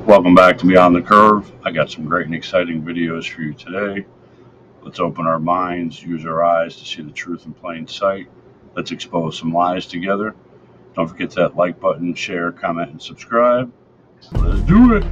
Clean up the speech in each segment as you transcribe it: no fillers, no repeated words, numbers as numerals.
Welcome back to Beyond the Curve. I got some great and exciting videos for you today. Let's open our minds, use our eyes to see the truth in plain sight. Let's expose some lies together. Don't forget that like button, share, comment, and subscribe. Let's do it.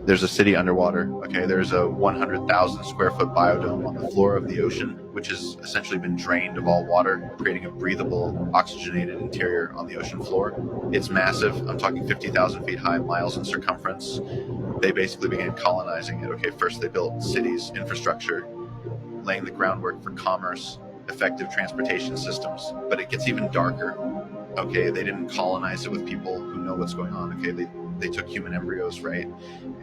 There's a city underwater. Okay, there's a 100,000 square foot biodome on the floor of the ocean, which has essentially been drained of all water, creating a breathable, oxygenated interior on the ocean floor. It's massive. I'm talking 50,000 feet high, miles in circumference. They basically began colonizing it. Okay, first they built cities, infrastructure, laying the groundwork for commerce, effective transportation systems. But it gets even darker. Okay, they didn't colonize it with people who know what's going on. Okay, they took human embryos, right?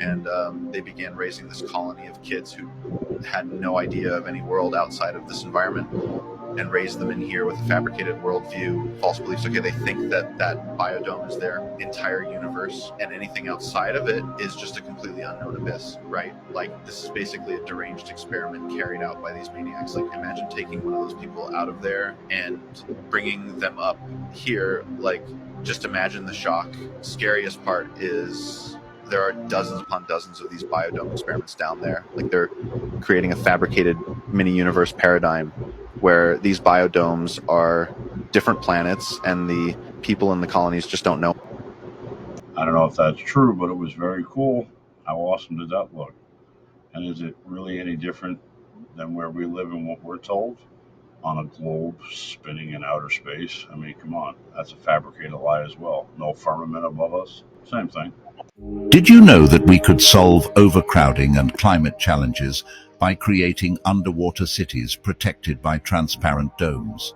And they began raising this colony of kids who had no idea of any world outside of this environment, and raised them in here with a fabricated worldview, false beliefs. Okay, they think that that biodome is their entire universe, and anything outside of it is just a completely unknown abyss, right? Like, this is basically a deranged experiment carried out by these maniacs. Like, imagine taking one of those people out of there and bringing them up here. Like, just imagine the shock. Scariest part is there are dozens upon dozens of these biodome experiments down there. Like, they're creating a fabricated mini universe paradigm where these biodomes are different planets and the people in the colonies just don't know. I don't know if that's true, but it was very cool. How awesome did that look? And is it really any different than where we live and what we're told? On a globe spinning in outer space. I mean, come on. That's a fabricated lie as well. No firmament above us. Same thing. Did you know that we could solve overcrowding and climate challenges by creating underwater cities protected by transparent domes?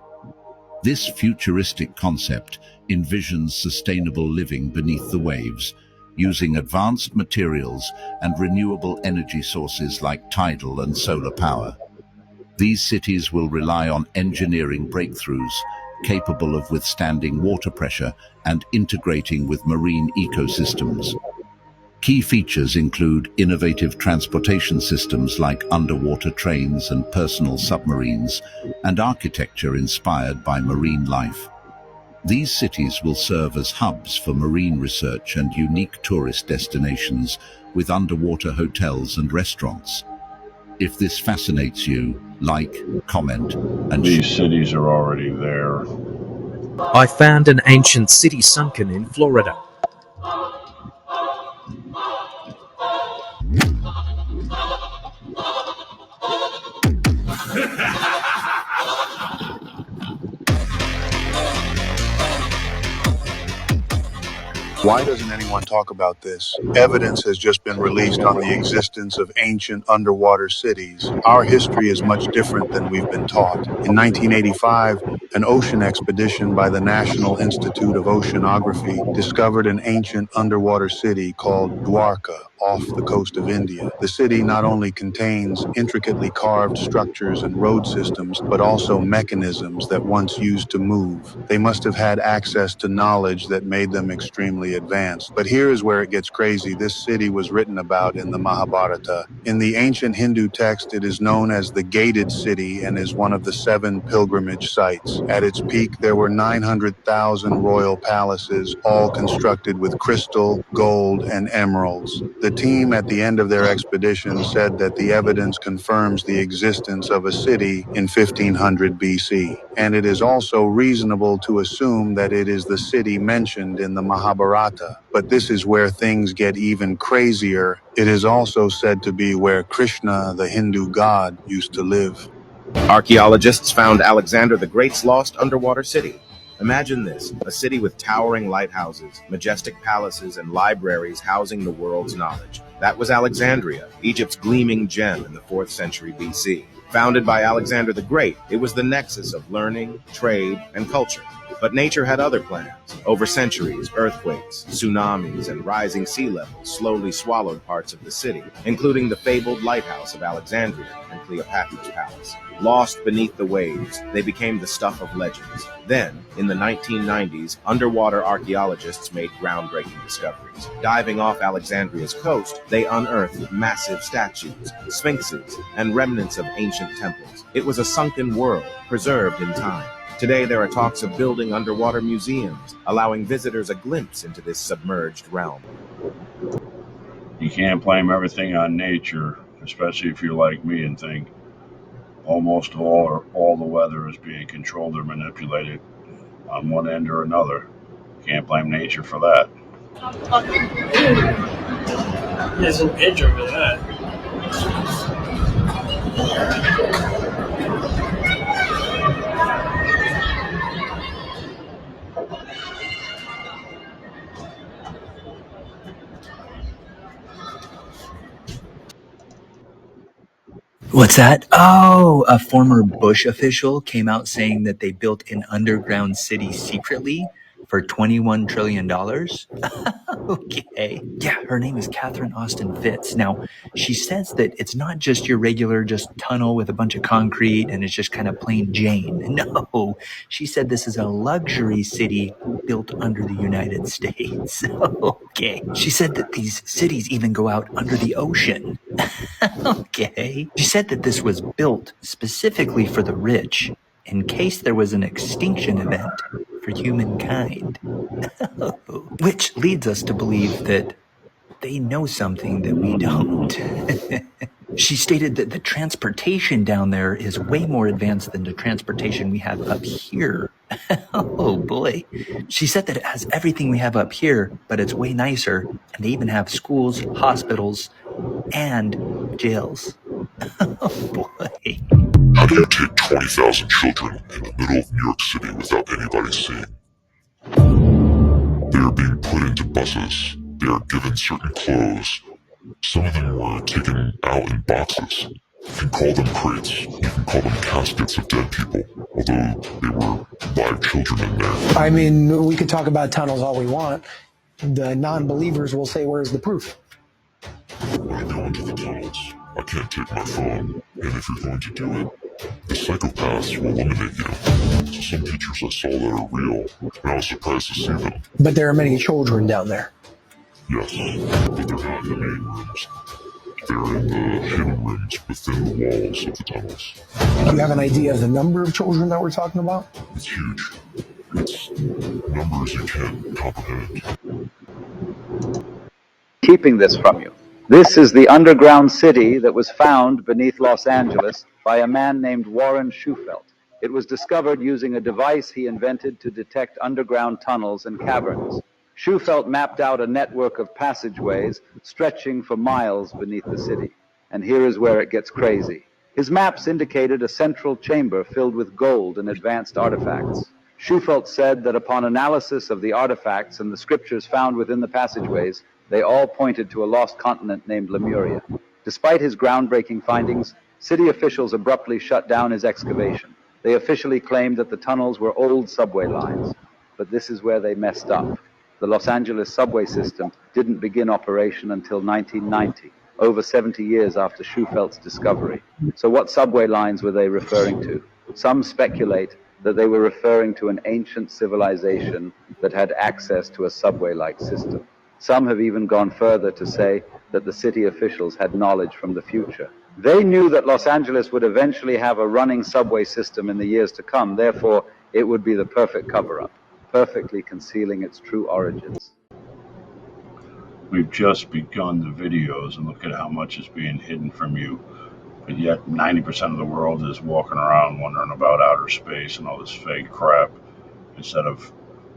This futuristic concept envisions sustainable living beneath the waves, using advanced materials and renewable energy sources like tidal and solar power. These cities will rely on engineering breakthroughs capable of withstanding water pressure and integrating with marine ecosystems. Key features include innovative transportation systems like underwater trains and personal submarines, and architecture inspired by marine life. These cities will serve as hubs for marine research and unique tourist destinations with underwater hotels and restaurants. If this fascinates you, like, comment, and These cities are already there. I found an ancient city sunken in Florida. Why doesn't anyone talk about this? Evidence has just been released on the existence of ancient underwater cities. Our history is much different than we've been taught. In 1985, an ocean expedition by the National Institute of Oceanography discovered an ancient underwater city called Dwarka off the coast of India. The city not only contains intricately carved structures and road systems, but also mechanisms that once used to move. They must have had access to knowledge that made them extremely advanced. But here is where it gets crazy. This city was written about in the Mahabharata. In the ancient Hindu text, it is known as the Gated City and is one of the 7 pilgrimage sites. At its peak, there were 900,000 royal palaces, all constructed with crystal, gold, and emeralds. The team at the end of their expedition said that the evidence confirms the existence of a city in 1500 BC, and it is also reasonable to assume that it is the city mentioned in the Mahabharata. But this is where things get even crazier. It is also said to be where Krishna, the Hindu god, used to live. Archaeologists found Alexander the Great's lost underwater city. Imagine this, a city with towering lighthouses, majestic palaces, and libraries housing the world's knowledge. That was Alexandria, Egypt's gleaming gem in the 4th century BC. Founded by Alexander the Great, it was the nexus of learning, trade, and culture. But nature had other plans. Over centuries, earthquakes, tsunamis, and rising sea levels slowly swallowed parts of the city, including the fabled lighthouse of Alexandria and Cleopatra's palace. Lost beneath the waves, they became the stuff of legends. Then, in the 1990s, underwater archaeologists made groundbreaking discoveries. Diving off Alexandria's coast, they unearthed massive statues, sphinxes, and remnants of ancient temples. It was a sunken world, preserved in time. Today, there are talks of building underwater museums, allowing visitors a glimpse into this submerged realm. You can't blame everything on nature, especially if you're like me and think almost all or all the weather is being controlled or manipulated on one end or another. Can't blame nature for that. There's an edge over that. What's that? Oh, a former Bush official came out saying that they built an underground city secretly for $21 trillion. Okay. Yeah, her name is Catherine Austin Fitts. Now, she says that it's not just your regular just tunnel with a bunch of concrete and it's just kind of plain Jane. No, she said this is a luxury city built under the United States. Okay. She said that these cities even go out under the ocean. Okay. She said that this was built specifically for the rich in case there was an extinction event for humankind. Which leads us to believe that they know something that we don't. She stated that the transportation down there is way more advanced than the transportation we have up here. Oh boy. She said that it has everything we have up here, but it's way nicer. And they even have schools, hospitals, and jails. Oh boy. How do you take 20,000 children in the middle of New York City without anybody seeing? They are being put into buses. They are given certain clothes. Some of them were taken out in boxes. You can call them crates. You can call them caskets of dead people, although they were live children in there. I mean, we could talk about tunnels all we want. The non-believers will say, where's the proof? When I go into the tunnels, I can't take my phone, and if you're going to do it, the psychopaths will eliminate you. So some pictures I saw that are real, and I was surprised to see them. But there are many children down there. Yes, but they're not in the main rooms. They're in the hidden rooms within the walls of the tunnels. Do you have an idea of the number of children that we're talking about? It's huge. It's numbers you can't comprehend. Keeping this from you. This is the underground city that was found beneath Los Angeles by a man named Warren Shufelt. It was discovered using a device he invented to detect underground tunnels and caverns. Shufelt mapped out a network of passageways stretching for miles beneath the city. And here is where it gets crazy. His maps indicated a central chamber filled with gold and advanced artifacts. Shufelt said that upon analysis of the artifacts and the scriptures found within the passageways, they all pointed to a lost continent named Lemuria. Despite his groundbreaking findings, city officials abruptly shut down his excavation. They officially claimed that the tunnels were old subway lines. But this is where they messed up. The Los Angeles subway system didn't begin operation until 1990, over 70 years after Schufelt's discovery. So what subway lines were they referring to? Some speculate that they were referring to an ancient civilization that had access to a subway-like system. Some have even gone further to say that the city officials had knowledge from the future. They knew that Los Angeles would eventually have a running subway system in the years to come. Therefore, it would be the perfect cover-up, perfectly concealing its true origins. We've just begun the videos and look at how much is being hidden from you. But yet 90% of the world is walking around wondering about outer space and all this fake crap instead of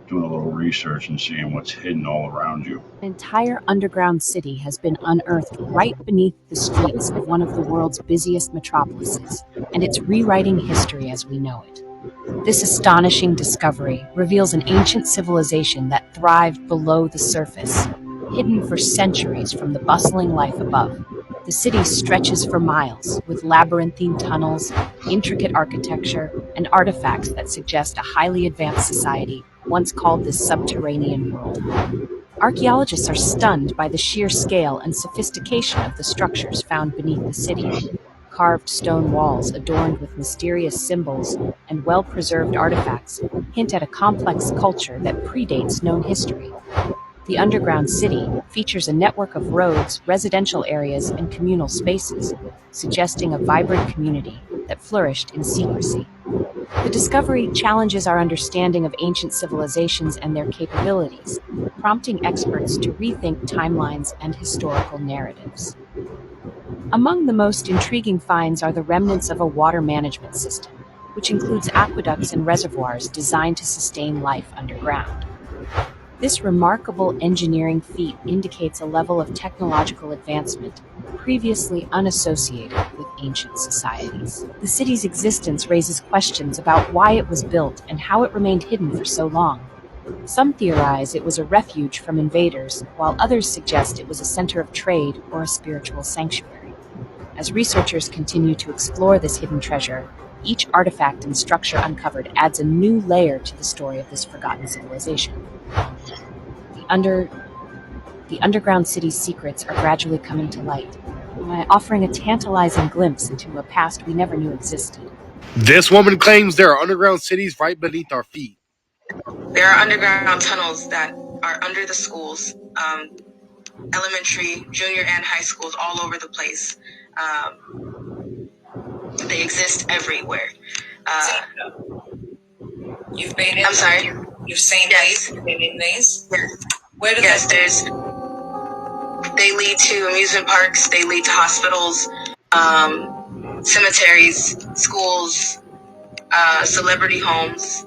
doing a little research and seeing what's hidden all around you. An entire underground city has been unearthed right beneath the streets of one of the world's busiest metropolises, and it's rewriting history as we know it. This astonishing discovery reveals an ancient civilization that thrived below the surface, hidden for centuries from the bustling life above. The city stretches for miles, with labyrinthine tunnels, intricate architecture, and artifacts that suggest a highly advanced society once called the subterranean world. Archaeologists are stunned by the sheer scale and sophistication of the structures found beneath the city. Carved stone walls adorned with mysterious symbols and well-preserved artifacts hint at a complex culture that predates known history. The underground city features a network of roads, residential areas, and communal spaces, suggesting a vibrant community that flourished in secrecy. The discovery challenges our understanding of ancient civilizations and their capabilities, prompting experts to rethink timelines and historical narratives. Among the most intriguing finds are the remnants of a water management system, which includes aqueducts and reservoirs designed to sustain life underground. This remarkable engineering feat indicates a level of technological advancement previously unassociated with ancient societies. The city's existence raises questions about why it was built and how it remained hidden for so long. Some theorize it was a refuge from invaders, while others suggest it was a center of trade or a spiritual sanctuary. As researchers continue to explore this hidden treasure, each artifact and structure uncovered adds a new layer to the story of this forgotten civilization. The underground city's secrets are gradually coming to light, offering a tantalizing glimpse into a past we never knew existed. This woman claims there are underground cities right beneath our feet. There are underground tunnels that are under the schools, elementary, junior, and high schools all over the place. They exist everywhere. You've been in. I'm sorry. You've seen these. You've been in these. Yes. Where do they lead to amusement parks. They lead to hospitals, cemeteries, schools, celebrity homes,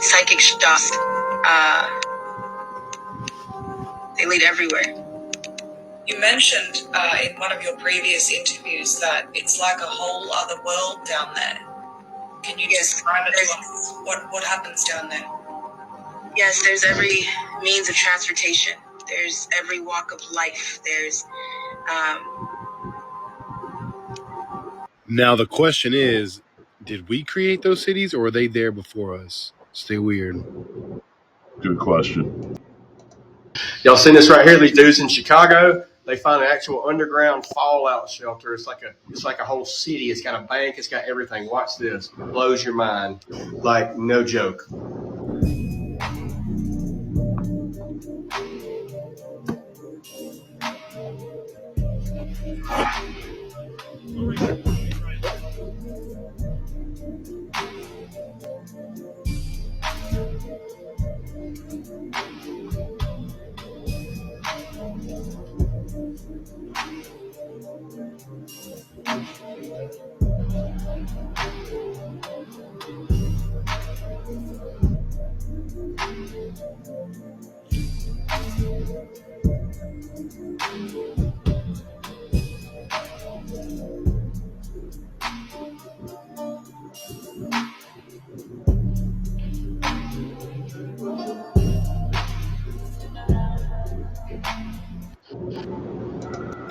psychic shops. They lead everywhere. You mentioned in one of your previous interviews that it's like a whole other world down there. Can you describe it to us? What happens down there? Yes, there's every means of transportation. There's every walk of life. There's Now the question is, did we create those cities or were they there before us? Stay weird. Good question. Y'all seen this right here? These dudes in Chicago, they find an actual underground fallout shelter. It's like a whole city. It's got a bank. It's got everything. Watch this. Blows your mind. Like, no joke.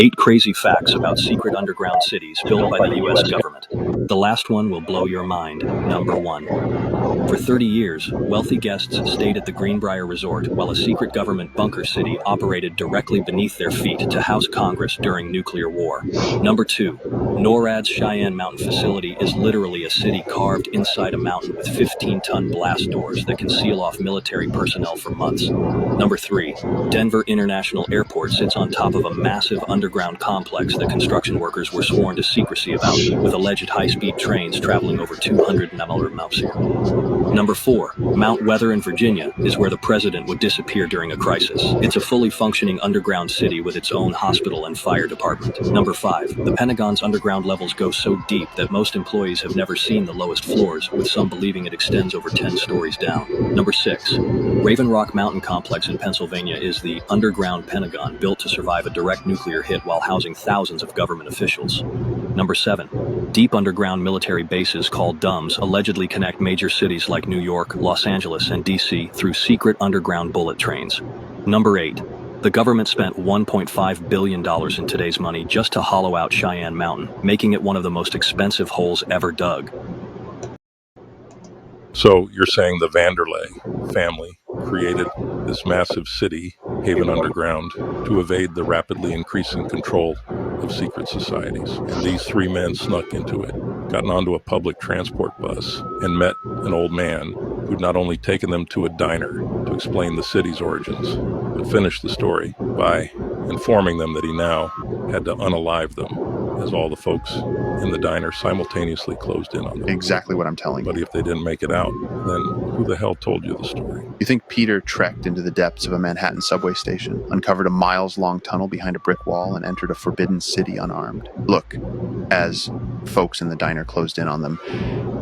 Eight crazy facts about secret underground cities built by the U.S. government. The last one will blow your mind. Number 1. For 30 years, wealthy guests stayed at the Greenbrier Resort while a secret government bunker city operated directly beneath their feet to house Congress during nuclear war. Number 2. NORAD's Cheyenne Mountain facility is literally a city carved inside a mountain with 15-ton blast doors that can seal off military personnel for months. Number 3. Denver International Airport sits on top of a massive underground complex that construction workers were sworn to secrecy about, with alleged high-speed trains traveling over 200 miles per hour. Number 4. Mount Weather in Virginia is where the president would disappear during a crisis. It's a fully functioning underground city with its own hospital and fire department. Number 5. The Pentagon's underground levels go so deep that most employees have never seen the lowest floors, with some believing it extends over 10 stories down. Number 6. Raven Rock Mountain Complex in Pennsylvania is the underground Pentagon built to survive a direct nuclear hit while housing thousands of government officials. Number 7. Deep underground military bases called DUMBs allegedly connect major cities like New York, Los Angeles, and DC through secret underground bullet trains. Number 8. The government spent $1.5 billion in today's money just to hollow out Cheyenne Mountain, making it one of the most expensive holes ever dug. So you're saying the Vanderlei family created this massive city, Haven Underground, to evade the rapidly increasing control of secret societies. And these three men snuck into it, gotten onto a public transport bus, and met an old man who'd not only taken them to a diner to explain the city's origins, but finished the story by informing them that he now had to unalive them, as all the folks in the diner simultaneously closed in on them. Exactly what I'm telling you. But if they didn't make it out, then who the hell told you the story? You think Peter trekked into the depths of a Manhattan subway station, uncovered a miles-long tunnel behind a brick wall, and entered a forbidden city unarmed? Look, as folks in the diner closed in on them,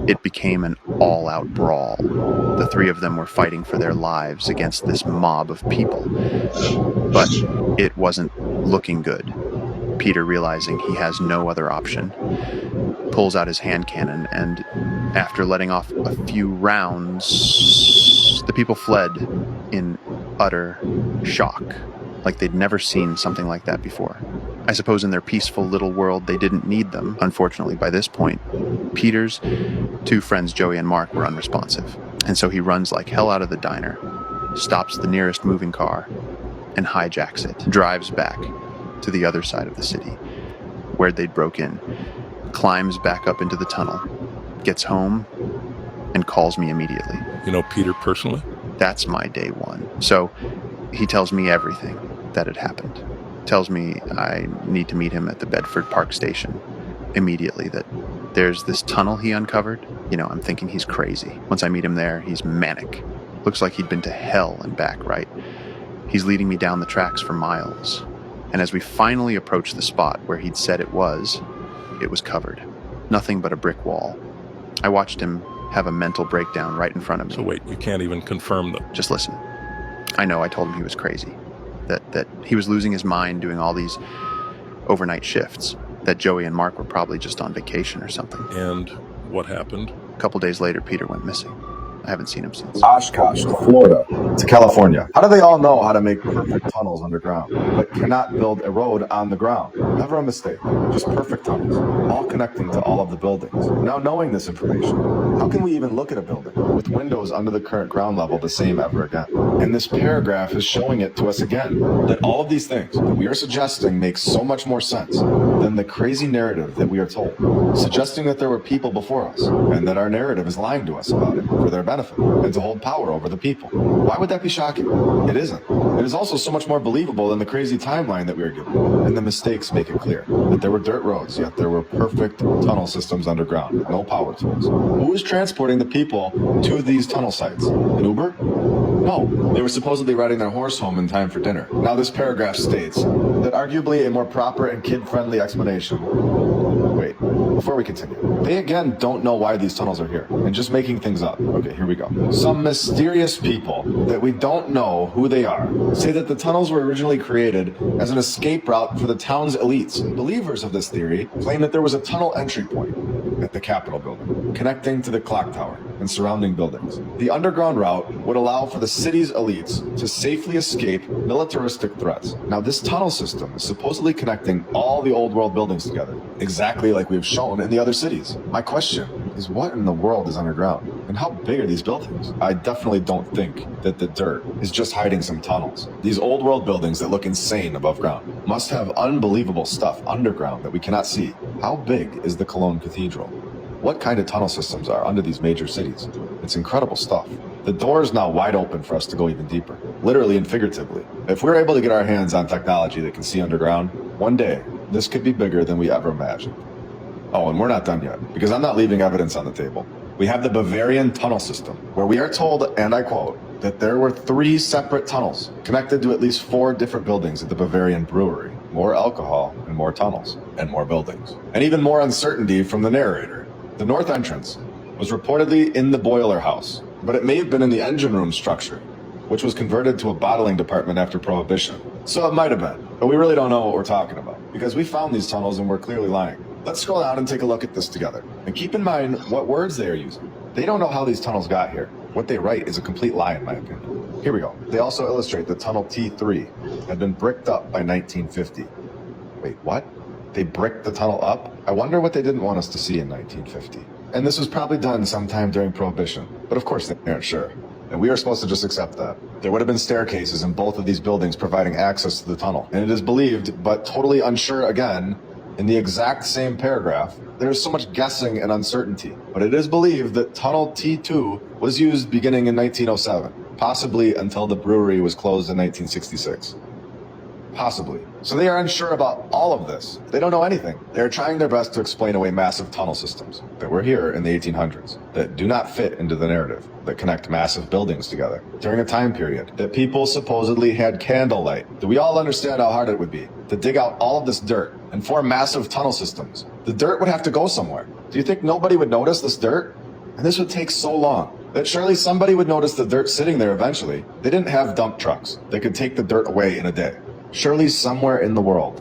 it became an all-out brawl. The three of them were fighting for their lives against this mob of people. But it wasn't looking good. Peter, realizing he has no other option, pulls out his hand cannon, and after letting off a few rounds, the people fled in utter shock, like they'd never seen something like that before. I suppose in their peaceful little world, they didn't need them. Unfortunately, by this point, Peter's two friends, Joey and Mark, were unresponsive, and so he runs like hell out of the diner, stops the nearest moving car, and hijacks it, drives back to the other side of the city, where they'd broke in, climbs back up into the tunnel, gets home, and calls me immediately. You know Peter personally? That's my day one. So he tells me everything that had happened. Tells me I need to meet him at the Bedford Park Station immediately, that there's this tunnel he uncovered. You know, I'm thinking he's crazy. Once I meet him there, he's manic. Looks like he'd been to hell and back, right? He's leading me down the tracks for miles. And as we finally approached the spot where he'd said it was covered. Nothing but a brick wall. I watched him have a mental breakdown right in front of me. So wait, you can't even confirm them? Just listen. I know I told him he was crazy. That he was losing his mind doing all these overnight shifts. That Joey and Mark were probably just on vacation or something. And what happened? A couple days later, Peter went missing. I haven't seen him since. Oshkosh to Florida to California. How do they all know how to make perfect tunnels underground, but cannot build a road on the ground? Never a mistake. Just perfect tunnels, all connecting to all of the buildings. Now, knowing this information, how can we even look at a building with windows under the current ground level the same ever again? And this paragraph is showing it to us again, that all of these things that we are suggesting make so much more sense than the crazy narrative that we are told, suggesting that there were people before us, and that our narrative is lying to us about it for their benefit and to hold power over the people. Why would that be shocking? It isn't. It is also so much more believable than the crazy timeline that we are given. And the mistakes make it clear that there were dirt roads, yet there were perfect tunnel systems underground with no power tools. Who is transporting the people to these tunnel sites? An Uber? No, they were supposedly riding their horse home in time for dinner. Now this paragraph states that arguably a more proper and kid-friendly explanation. Wait, before we continue, they again don't know why these tunnels are here and just making things up. Okay, here we go. Some mysterious people that we don't know who they are say that the tunnels were originally created as an escape route for the town's elites. Believers of this theory claim that there was a tunnel entry point at the Capitol building, connecting to the clock tower and surrounding buildings. The underground route would allow for the city's elites to safely escape militaristic threats. Now, this tunnel system is supposedly connecting all the old world buildings together, exactly like we've shown in the other cities. My question is, what in the world is underground? And how big are these buildings? I definitely don't think that the dirt is just hiding some tunnels. These old world buildings that look insane above ground must have unbelievable stuff underground that we cannot see. How big is the Cologne Cathedral? What kind of tunnel systems are under these major cities? It's incredible stuff. The door is now wide open for us to go even deeper, literally and figuratively. If we're able to get our hands on technology that can see underground, one day, this could be bigger than we ever imagined. Oh, and we're not done yet, because I'm not leaving evidence on the table. We have the Bavarian tunnel system, where we are told, and I quote, that there were 3 separate tunnels connected to at least 4 different buildings at the Bavarian brewery. More alcohol and more tunnels and more buildings. And even more uncertainty from the narrator. The north entrance was reportedly in the boiler house, but it may have been in the engine room structure, which was converted to a bottling department after Prohibition. So it might have been, but we really don't know what we're talking about, because we found these tunnels and we're clearly lying. Let's scroll down and take a look at this together. And keep in mind what words they are using. They don't know how these tunnels got here. What they write is a complete lie, in my opinion. Here we go. They also illustrate that Tunnel T3 had been bricked up by 1950. Wait, what? They bricked the tunnel up? I wonder what they didn't want us to see in 1950. And this was probably done sometime during Prohibition, but of course they aren't sure. And we are supposed to just accept that. There would have been staircases in both of these buildings providing access to the tunnel. And it is believed, but totally unsure again, in the exact same paragraph, there's so much guessing and uncertainty. But it is believed that Tunnel T2 was used beginning in 1907, possibly until the brewery was closed in 1966. Possibly. So they are unsure about all of this. They don't know anything. They are trying their best to explain away massive tunnel systems that were here in the 1800s, that do not fit into the narrative, that connect massive buildings together during a time period that people supposedly had candlelight. Do we all understand how hard it would be to dig out all of this dirt and form massive tunnel systems? The dirt would have to go somewhere. Do you think nobody would notice this dirt? And this would take so long that surely somebody would notice the dirt sitting there eventually. They didn't have dump trucks that could take the dirt away in a day. Surely somewhere in the world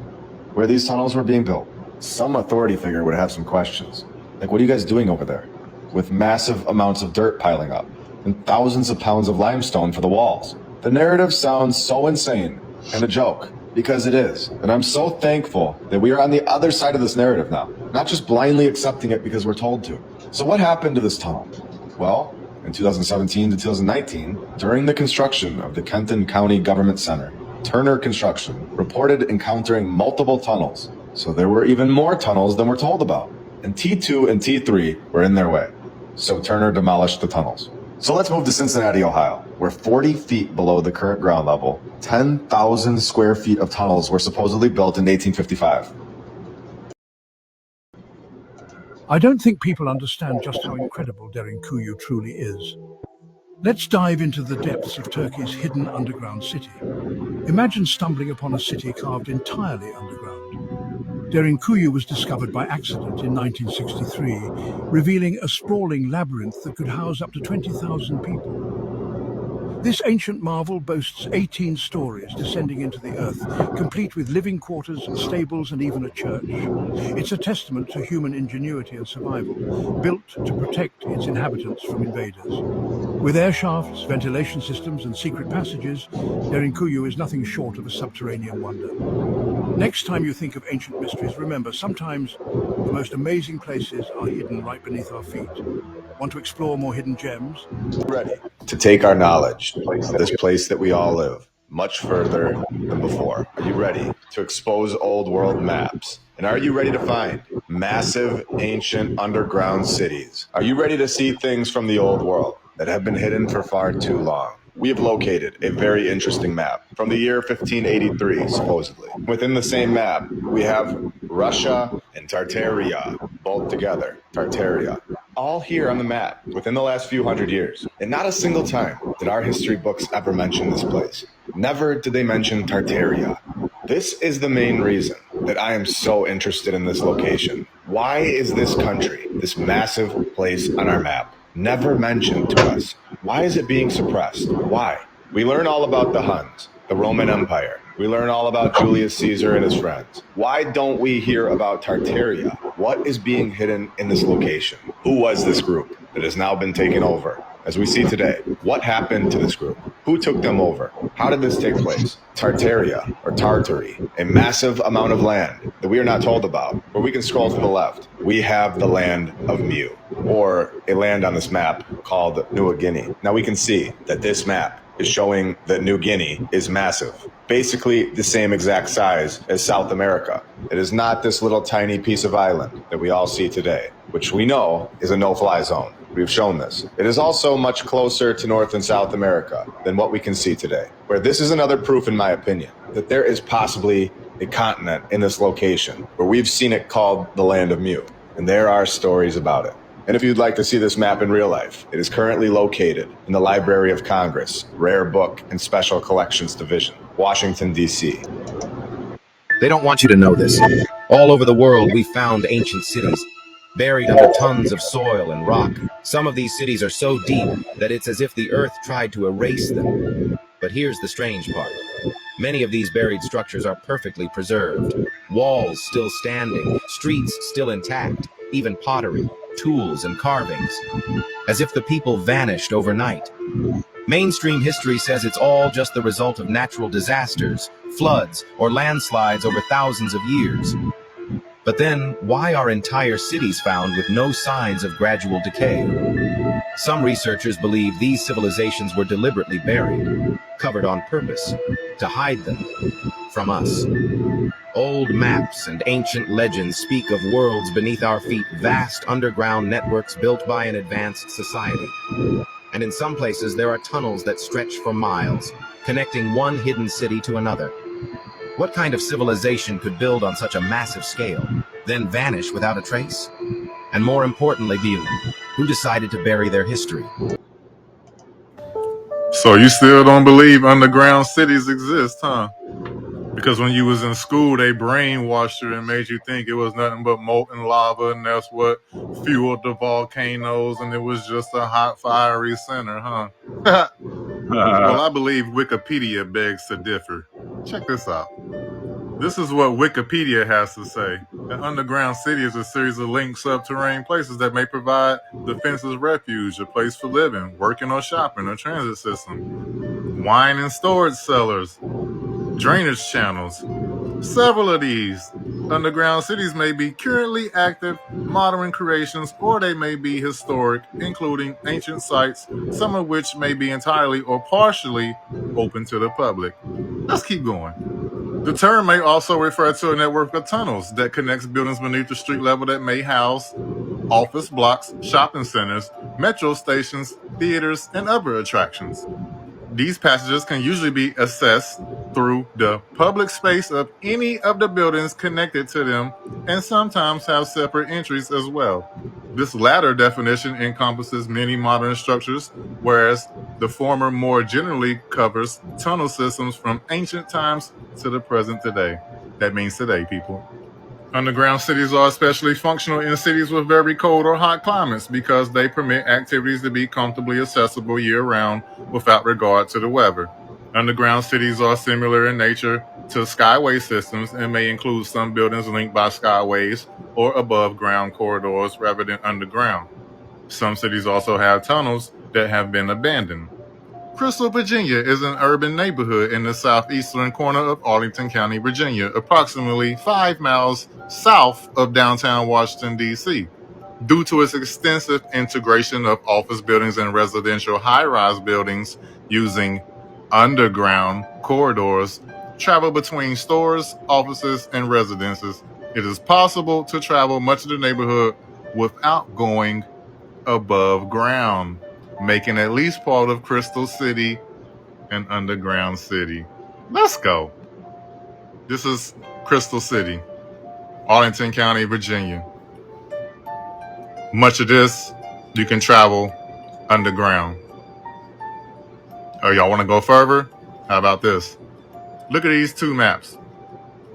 where these tunnels were being built, some authority figure would have some questions. Like, what are you guys doing over there? With massive amounts of dirt piling up and thousands of pounds of limestone for the walls. The narrative sounds so insane and a joke, because it is. And I'm so thankful that we are on the other side of this narrative now, not just blindly accepting it because we're told to. So what happened to this tunnel? Well, in 2017 to 2019, during the construction of the Kenton County Government Center, Turner Construction reported encountering multiple tunnels. So there were even more tunnels than we're told about. And T2 and T3 were in their way. So Turner demolished the tunnels. So let's move to Cincinnati, Ohio, where 40 feet below the current ground level, 10,000 square feet of tunnels were supposedly built in 1855. I don't think people understand just how incredible Derinkuyu truly is. Let's dive into the depths of Turkey's hidden underground city. Imagine stumbling upon a city carved entirely underground. Derinkuyu was discovered by accident in 1963, revealing a sprawling labyrinth that could house up to 20,000 people. This ancient marvel boasts 18 stories descending into the earth, complete with living quarters, stables, and even a church. It's a testament to human ingenuity and survival, built to protect its inhabitants from invaders. With air shafts, ventilation systems, and secret passages, Derinkuyu is nothing short of a subterranean wonder. Next time you think of ancient mysteries, remember, sometimes the most amazing places are hidden right beneath our feet. Want to explore more hidden gems? Ready to take our knowledge, this place that we all live, much further than before. Are you ready to expose old world maps? And are you ready to find massive, ancient, underground cities? Are you ready to see things from the old world that have been hidden for far too long? We have located a very interesting map from the year 1583, supposedly. Within the same map, we have Russia and Tartaria, both together, Tartaria. All here on the map within the last few hundred years. And not a single time did our history books ever mention this place. Never did they mention Tartaria. This is the main reason that I am so interested in this location. Why is this country, this massive place on our map, never mentioned to us? Why is it being suppressed? Why? We learn all about the Huns, the Roman Empire. We learn all about Julius Caesar and his friends. Why don't we hear about Tartaria? What is being hidden in this location? Who was this group that has now been taken over? As we see today, what happened to this group? Who took them over? How did this take place? Tartaria, or Tartary, a massive amount of land that we are not told about. Where we can scroll to the left, we have the land of Mu, or a land on this map called New Guinea. Now we can see that this map is showing that New Guinea is massive. Basically the same exact size as South America. It is not this little tiny piece of island that we all see today, which we know is a no-fly zone. We've shown this. It is also much closer to North and South America than what we can see today, where this is another proof, in my opinion, that there is possibly a continent in this location where we've seen it called the Land of Mu, and there are stories about it. And if you'd like to see this map in real life, it is currently located in the Library of Congress, Rare Book and Special Collections Division, Washington, D.C. They don't want you to know this. All over the world, we found ancient cities, buried under tons of soil and rock. Some of these cities are so deep that it's as if the earth tried to erase them. But here's the strange part. Many of these buried structures are perfectly preserved. Walls still standing, streets still intact, even pottery, tools, and carvings. As if the people vanished overnight. Mainstream history says it's all just the result of natural disasters, floods, or landslides over thousands of years. But then, why are entire cities found with no signs of gradual decay? Some researchers believe these civilizations were deliberately buried, covered on purpose, to hide them from us. Old maps and ancient legends speak of worlds beneath our feet, vast underground networks built by an advanced society. And in some places, there are tunnels that stretch for miles, connecting one hidden city to another. What kind of civilization could build on such a massive scale, then vanish without a trace? And more importantly, who decided to bury their history? So you still don't believe underground cities exist, huh? Because when you was in school, they brainwashed you and made you think it was nothing but molten lava, and that's what fueled the volcanoes, and it was just a hot, fiery center, huh? Well, I believe Wikipedia begs to differ. Check this out. This is what Wikipedia has to say. An underground city is a series of linked subterranean places that may provide defenses, refuge, a place for living, working or shopping, a transit system, wine and storage cellars, drainage channels. Several of these underground cities may be currently active, modern creations, or they may be historic, including ancient sites, some of which may be entirely or partially open to the public. Let's keep going. The term may also refer to a network of tunnels that connects buildings beneath the street level that may house office blocks, shopping centers, metro stations, theaters, and other attractions. These passages can usually be accessed through the public space of any of the buildings connected to them, and sometimes have separate entries as well. This latter definition encompasses many modern structures, whereas the former more generally covers tunnel systems from ancient times to the present today. That means today, people. Underground cities are especially functional in cities with very cold or hot climates because they permit activities to be comfortably accessible year-round without regard to the weather. Underground cities are similar in nature to skyway systems and may include some buildings linked by skyways or above-ground corridors rather than underground. Some cities also have tunnels that have been abandoned. Crystal, Virginia is an urban neighborhood in the southeastern corner of Arlington County, Virginia, approximately 5 miles south of downtown Washington, D.C. Due to its extensive integration of office buildings and residential high-rise buildings using underground corridors, travel between stores, offices, and residences, it is possible to travel much of the neighborhood without going above ground, making at least part of Crystal City an underground city. Let's go. This is Crystal City, Arlington County, Virginia. Much of this, you can travel underground. Oh, y'all want to go further? How about this? Look at these two maps.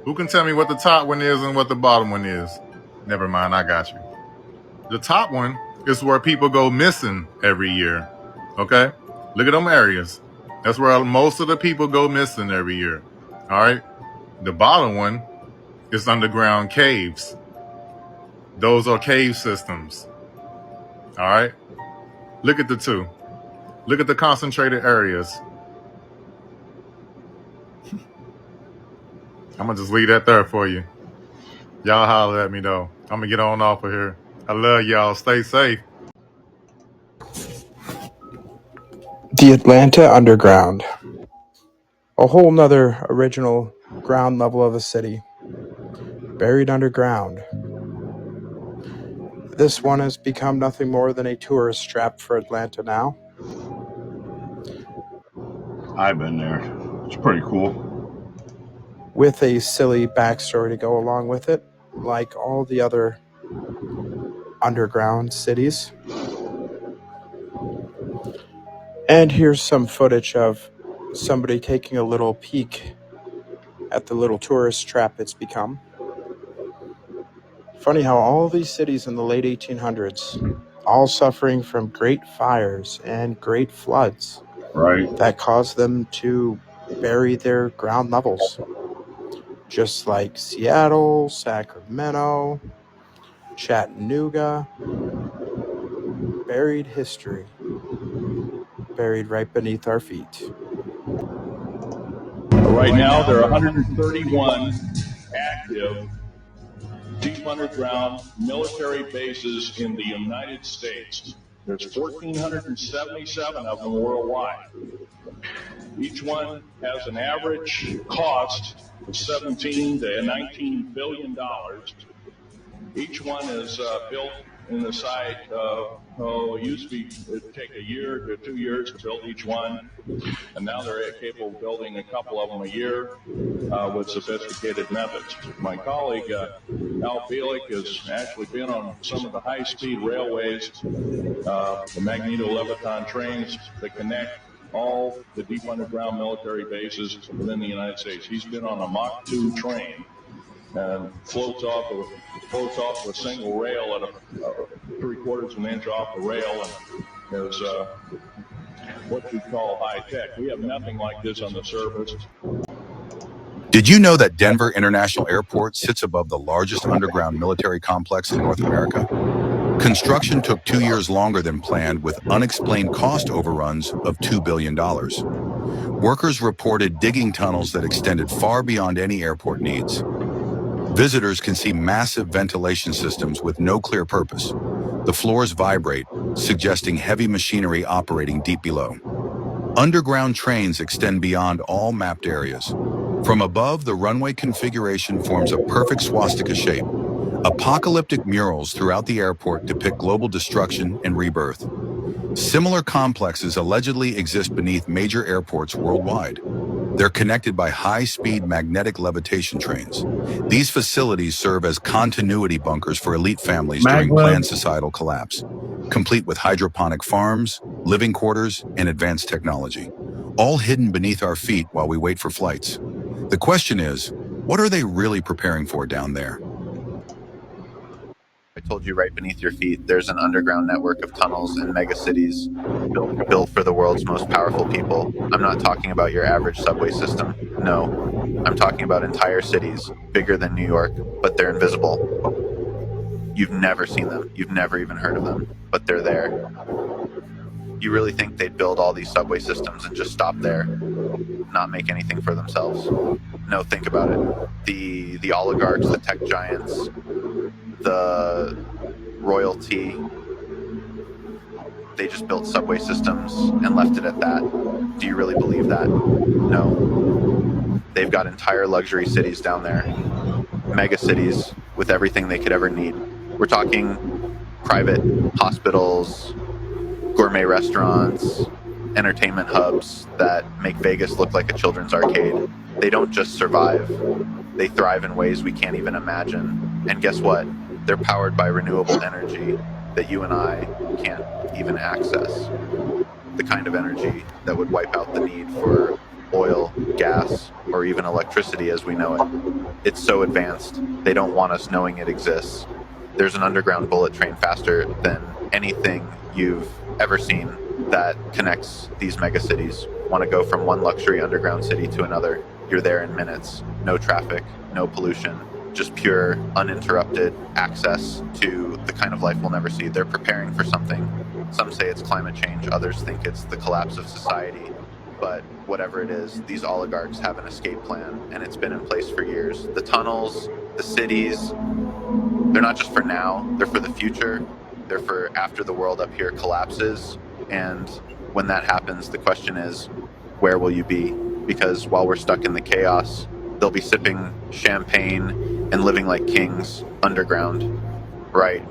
Who can tell me what the top one is and what the bottom one is? Never mind, I got you. The top one is where people go missing every year. Okay? Look at them areas. That's where most of the people go missing every year. All right? The bottom one is underground caves. Those are cave systems. All right? Look at the two. Look at the concentrated areas. I'm going to just leave that there for you. Y'all holler at me, though. I'm going to get on off of here. I love y'all. Stay safe. The Atlanta Underground. A whole nother original ground level of a city. Buried underground. This one has become nothing more than a tourist trap for Atlanta now. I've been there. It's pretty cool. With a silly backstory to go along with it, like all the other underground cities. And here's some footage of somebody taking a little peek at the little tourist trap it's become. Funny how all these cities in the late 1800s, all suffering from great fires and great floods, right, that caused them to bury their ground levels. Just like Seattle, Sacramento, Chattanooga, buried history. buried right beneath our feet. Right now, there are 131 active deep underground military bases in the United States. There's 1,477 of them worldwide. Each one has an average cost of $17 to $19 billion. Each one is built in the site. It used to be it'd take a year to 2 years to build each one, and now they're capable of building a couple of them a year with sophisticated methods. My colleague Al Bielek has actually been on some of the high-speed railways, the magneto-leviton trains that connect all the deep underground military bases within the United States. He's been on a Mach 2 train and floats off a single rail at a 3/4 of an inch off the rail, and is what you call high tech. We have nothing like this on the surface. Did you know that Denver International Airport sits above the largest underground military complex in North America? Construction took 2 years longer than planned, with unexplained cost overruns of $2 billion. Workers reported digging tunnels that extended far beyond any airport needs. Visitors can see massive ventilation systems with no clear purpose. The floors vibrate, suggesting heavy machinery operating deep below. Underground trains extend beyond all mapped areas. From above, the runway configuration forms a perfect swastika shape. Apocalyptic murals throughout the airport depict global destruction and rebirth. Similar complexes allegedly exist beneath major airports worldwide. They're connected by high-speed magnetic levitation trains. These facilities serve as continuity bunkers for elite families during planned societal collapse, complete with hydroponic farms, living quarters, and advanced technology, all hidden beneath our feet while we wait for flights. The question is, what are they really preparing for down there? I told you right beneath your feet, there's an underground network of tunnels and megacities built for the world's most powerful people. I'm not talking about your average subway system. No, I'm talking about entire cities, bigger than New York, but they're invisible. You've never seen them. You've never even heard of them, but they're there. You really think they'd build all these subway systems and just stop there, not make anything for themselves? No, think about it. The oligarchs, the tech giants, the royalty, they just built subway systems and left it at that. Do you really believe that? No. They've got entire luxury cities down there, mega cities with everything they could ever need. We're talking private hospitals, gourmet restaurants, entertainment hubs that make Vegas look like a children's arcade. They don't just survive, they thrive in ways we can't even imagine. And guess what? They're powered by renewable energy that you and I can't even access. The kind of energy that would wipe out the need for oil, gas, or even electricity as we know it. It's so advanced, they don't want us knowing it exists. There's an underground bullet train faster than anything you've ever seen that connects these megacities. Want to go from one luxury underground city to another, you're there in minutes. No traffic, no pollution, just pure, uninterrupted access to the kind of life we'll never see. They're preparing for something. Some say it's climate change, others think it's the collapse of society. But whatever it is, these oligarchs have an escape plan, and it's been in place for years. The tunnels, the cities, they're not just for now, they're for the future. They're for after the world up here collapses. And when that happens, the question is, where will you be? Because while we're stuck in the chaos, they'll be sipping champagne and living like kings underground, right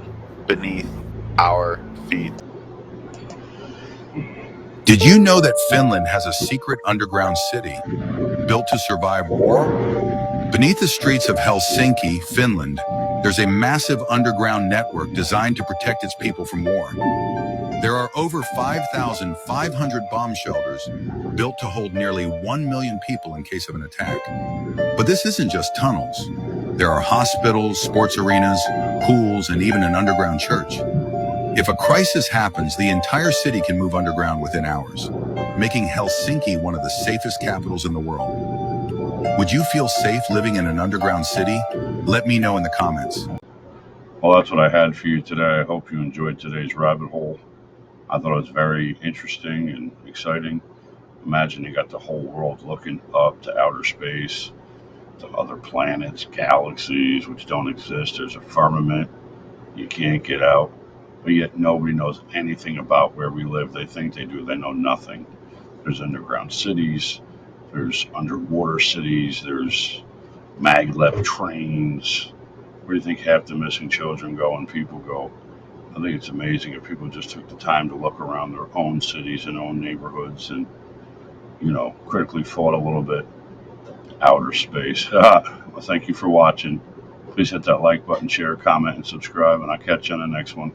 beneath our feet. Did you know that Finland has a secret underground city built to survive war? Beneath the streets of Helsinki, Finland, there's a massive underground network designed to protect its people from war. There are over 5,500 bomb shelters built to hold nearly 1 million people in case of an attack. But this isn't just tunnels. There are hospitals, sports arenas, pools, and even an underground church. If a crisis happens, the entire city can move underground within hours, making Helsinki one of the safest capitals in the world. Would you feel safe living in an underground city? Let me know in the comments. Well, that's what I had for you today. I hope you enjoyed today's rabbit hole. I thought it was very interesting and exciting. Imagine you got the whole world looking up to outer space, to other planets, galaxies which don't exist. There's a firmament you can't get out, but yet nobody knows anything about where we live. They think they do. They know nothing. There's underground cities. There's underwater cities. There's maglev trains. Where do you think half the missing children go and people go? I think it's amazing if people just took the time to look around their own cities and own neighborhoods and, critically thought a little bit outer space. Well, thank you for watching. Please hit that like button, share, comment, and subscribe, and I'll catch you on the next one.